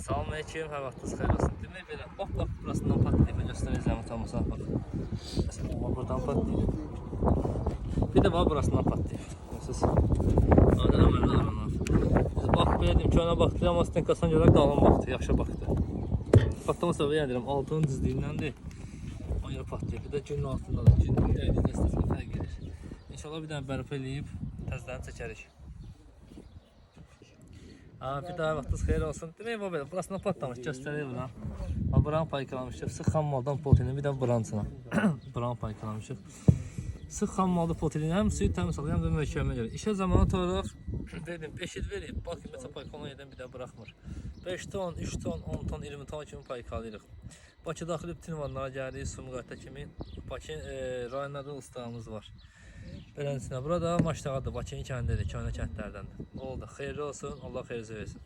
Salam aleyküm, hər vaxtınız xeyir olsun. Demək belə, bax burasından patlayıb göstərəcəm utanmasam bax. Məsələn, buradan patlayıb. Bir də burasından patlayıb. Siz adamlarla aranar. Biz bax belə deyim ki, ona baxdı, amma stenkasına görə qalın baxdı, yaxşı baxdı. Patlama səbəbi yəni deyirəm, altının düzlüyündəndir. Ona görə patlayıb. Bir də günün altındadır. Günün dəydiyi dəstəsində fərq edir. İnşallah bir dənə bərpa eləyib, təzədən çəkərik. Bir daha vaxtınız xeyir olsun. Demək bu belə, burasına patlamış, göstərək buna. Buranı paykalamışıq, sıx xam maldan potilini, bir də buransına. Buranı paykalamışıq. Sıx xam malda potilini həm suyu təmiz alır, həm də möhkəmə gəlir. İşə zamanı olaraq verdim, 5 il verib, bakın mesela paykalama edən bir də buraxmır. 5 ton, 3 ton, 10 ton, 20 ton kimi paykalayırıq. Bakı daxili bütün vanlara gəlirik, Sumqayıta kimi. Bakı rayonlarda ustalarımız var. Beləsinə, burada Maçdağadır, Bakının kəndidir, köhnə kəndlərdəndir. Oldu, xeyirli olsun, Allah xeyirli versin.